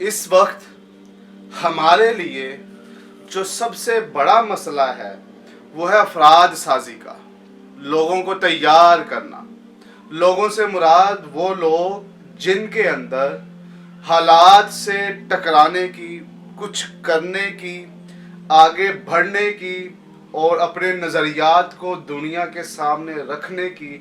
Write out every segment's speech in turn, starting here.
इस वक्त हमारे लिए जो सबसे बड़ा मसला है वो है अफराद साजी का, लोगों को तैयार करना। लोगों से मुराद वो लोग जिनके अंदर हालात से टकराने की, कुछ करने की, आगे बढ़ने की और अपने नज़रियात को दुनिया के सामने रखने की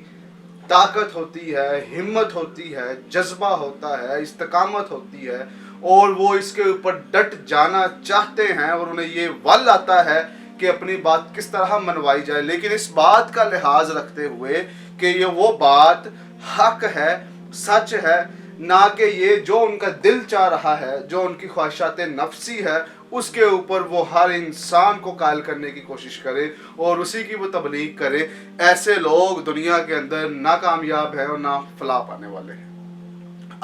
ताकत होती है, हिम्मत होती है, जज्बा होता है, इस्तकामत होती है और वो इसके ऊपर डट जाना चाहते हैं और उन्हें ये वल आता है कि अपनी बात किस तरह मनवाई जाए, लेकिन इस बात का लिहाज रखते हुए कि ये वो बात हक है, सच है, ना कि ये जो उनका दिल चाह रहा है, जो उनकी ख्वाहिशात नफसी है, उसके ऊपर वो हर इंसान को कायल करने की कोशिश करे और उसी की वो तबलीग करे। ऐसे लोग दुनिया के अंदर ना कामयाब है और ना फलाह पाने वाले हैं।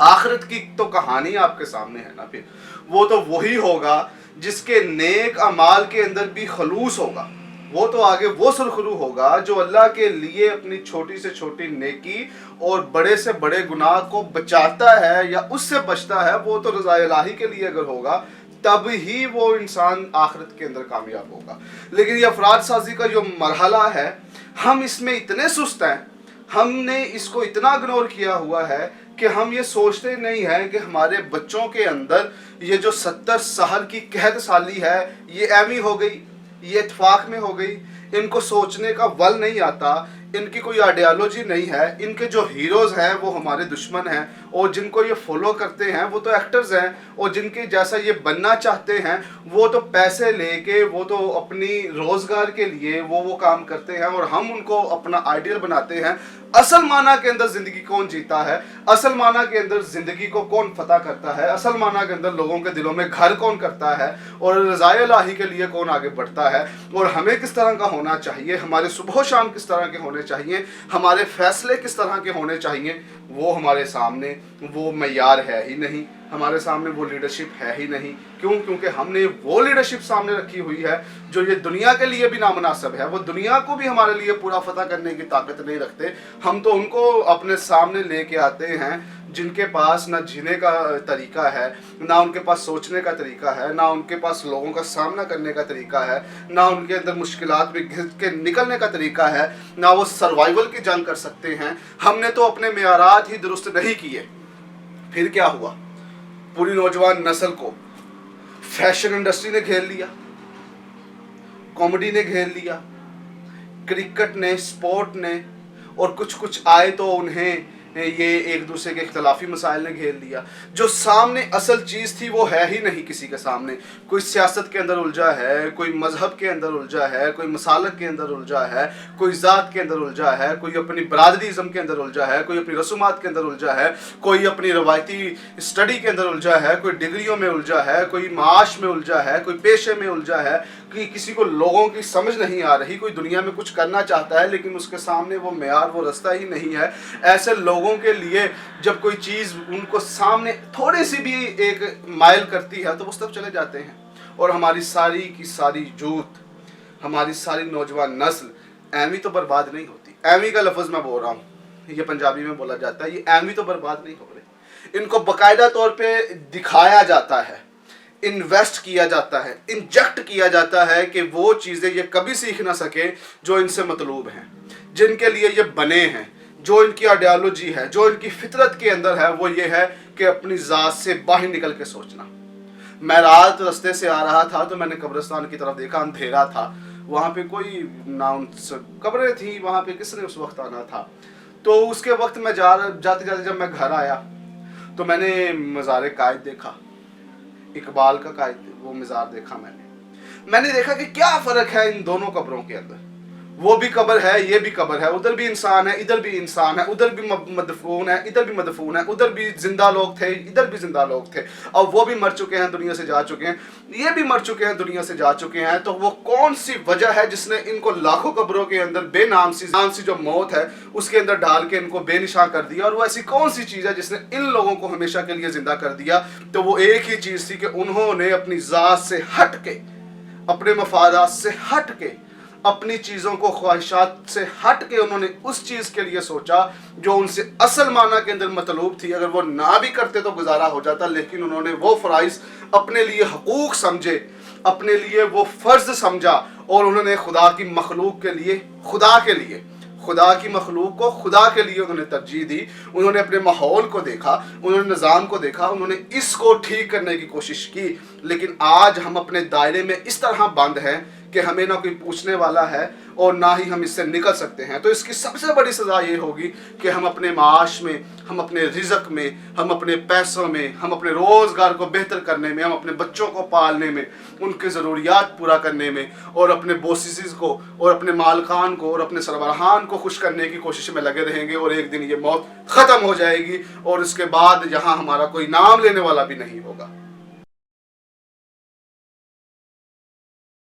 आखिरत की तो कहानी आपके सामने है ना, फिर वो तो वही होगा जिसके नेक अमाल के अंदर भी खलूस होगा। वो तो आगे वो सुरखरू होगा जो अल्लाह के लिए अपनी छोटी से छोटी नेकी और बड़े से बड़े गुनाह को बचाता है या उससे बचता है। वो तो रज़ा इलाही के लिए अगर होगा तब ही वो इंसान आखिरत के अंदर कामयाब होगा। लेकिन ये अफराद साजी का जो मरहला है, हम इसमें इतने सुस्त हैं, हमने इसको इतना इग्नोर किया हुआ है कि हम ये सोचते नहीं हैं कि हमारे बच्चों के अंदर ये जो 70 साल की कहत साली है ये ऐवी हो गई, ये इत्फाक में हो गई, इनको सोचने का वल नहीं आता, इनकी कोई आइडियोलॉजी नहीं है, इनके जो हीरोज़ हैं वो हमारे दुश्मन हैं और जिनको ये फॉलो करते हैं वो तो एक्टर्स हैं और जिनके जैसा ये बनना चाहते हैं वो तो पैसे लेके, वो तो अपनी रोज़गार के लिए वो काम करते हैं और हम उनको अपना आइडियल बनाते हैं। असल माना के अंदर ज़िंदगी कौन जीता है, असल माना के अंदर ज़िंदगी को कौन फतह करता है, असल माना के अंदर लोगों के दिलों में घर कौन करता है और रज़ाए इलाही के लिए कौन आगे बढ़ता है और हमें किस तरह का होना चाहिए, हमारे सुबह शाम किस तरह के होने चाहिए, हमारे फैसले किस तरह के होने चाहिए, वो हमारे सामने वो मयार है ही नहीं, हमारे सामने वो लीडरशिप है ही नहीं। क्यों? क्योंकि हमने वो लीडरशिप सामने रखी हुई है जो ये दुनिया के लिए भी नामुनासिब है। वो दुनिया को भी हमारे लिए पूरा फतह करने की ताकत नहीं रखते। हम तो उनको अपने सामने लेके आते हैं जिनके पास ना जीने का तरीका है, ना उनके पास सोचने का तरीका है, ना उनके पास लोगों का सामना करने का तरीका है, ना उनके अंदर मुश्किलात में घिस के निकलने का तरीका है, ना वो सर्वाइवल की जंग कर सकते हैं। हमने तो अपने मेयारात ही दुरुस्त नहीं किए। फिर क्या हुआ? पूरी नौजवान नस्ल को फैशन इंडस्ट्री ने घेर लिया, कॉमेडी ने घेर लिया, क्रिकेट ने, स्पोर्ट ने, और कुछ कुछ आए तो उन्हें ये एक दूसरे के इख्तलाफी मसाइल ने घेर लिया। जो सामने असल चीज़ थी वो है ही नहीं किसी के सामने। कोई सियासत के अंदर उलझा है, कोई मजहब के अंदर उलझा है, कोई मसालक के अंदर उलझा है, कोई ज़ात के अंदर उलझा है, कोई अपनी बरादरीज़म के अंदर उलझा है, कोई अपनी रसूमात के अंदर उलझा है, कोई अपनी रवायती स्टडी के अंदर उलझा है, कोई डिग्रियों में उलझा है, कोई माश में उलझा है, कोई पेशे में उलझा है, कि किसी को लोगों की समझ नहीं आ रही, कोई दुनिया में कुछ करना चाहता है लेकिन उसके सामने वो मेयार, वो रास्ता ही नहीं है। ऐसे लोगों के लिए जब कोई चीज़ उनको सामने थोड़ी सी भी एक माइल करती है तो वो सब चले जाते हैं और हमारी सारी की सारी जूत, हमारी सारी नौजवान नस्ल ऐवी तो बर्बाद नहीं होती। ऐवी का लफ्ज़ मैं बोल रहा हूँ, ये पंजाबी में बोला जाता है, ये ऐवी तो बर्बाद नहीं हो रहे। इनको बाकायदा तौर पे दिखाया जाता है, इन्वेस्ट किया जाता है, इंजेक्ट किया जाता है कि वो चीज़ें ये कभी सीख ना सके जो इनसे मतलूब हैं, जिनके लिए ये बने हैं, जो इनकी आइडियोलॉजी है, जो इनकी फितरत के अंदर है। वो ये है कि अपनी ज़ात से बाहर निकल के सोचना। मैं रात रास्ते से आ रहा था तो मैंने कब्रिस्तान की तरफ देखा, अंधेरा था, वहाँ पे कोई ना कब्रें थी, वहाँ पे किसने उस वक्त आना था। तो उसके वक्त मैं जाते जाते जब मैं घर आया तो मैंने मज़ार कायद देखा, इकबाल का कायद वो मज़ार देखा। मैंने देखा कि क्या फ़र्क है इन दोनों कब्रों के अंदर। वो भी कब्र है, ये भी कब्र है, उधर भी इंसान है, इधर भी इंसान है, उधर भी मदफून है, इधर भी मदफून है, उधर भी जिंदा लोग थे, इधर भी जिंदा लोग थे। और वो भी मर चुके हैं, दुनिया से जा चुके हैं, ये भी मर चुके हैं, दुनिया से जा चुके हैं। तो वो कौन सी वजह है जिसने इनको लाखों कब्रों के अंदर बेनाम सी जो मौत है उसके अंदर डाल के इनको बेनिशान कर दिया? और वो ऐसी कौन सी चीज़ है जिसने इन लोगों को हमेशा के लिए जिंदा कर दिया? तो वो एक ही चीज़ थी कि उन्होंने अपनी ज़ात से हट के, अपने मफादात से हट के, اپنی چیزوں کو خواہشات سے ہٹ کے انہوں نے اس چیز کے لیے سوچا جو ان سے اصل معنی کے اندر مطلوب تھی. اگر وہ نہ بھی کرتے تو گزارا ہو جاتا, لیکن انہوں نے وہ فرائض اپنے لیے حقوق سمجھے, اپنے لیے وہ فرض سمجھا, اور انہوں نے خدا کی مخلوق کے لیے, خدا کی مخلوق کو خدا کے لیے انہوں نے ترجیح دی. انہوں نے اپنے ماحول کو دیکھا, انہوں نے نظام کو دیکھا, انہوں نے اس کو ٹھیک کرنے کی کوشش کی. لیکن آج ہم اپنے دائرے میں اس طرح بند ہیں کہ ہمیں نہ کوئی پوچھنے والا ہے اور نہ ہی ہم اس سے نکل سکتے ہیں. تو اس کی سب سے بڑی سزا یہ ہوگی کہ ہم اپنے معاش میں, ہم اپنے رزق میں, ہم اپنے پیسوں میں, ہم اپنے روزگار کو بہتر کرنے میں, ہم اپنے بچوں کو پالنے میں, ان کے ضروریات پورا کرنے میں, اور اپنے بوسیز کو اور اپنے مالکان کو اور اپنے سربراہان کو خوش کرنے کی کوشش میں لگے رہیں گے. اور ایک دن یہ موت ختم ہو جائے گی اور اس کے بعد یہاں ہمارا کوئی نام لینے والا بھی نہیں ہوگا.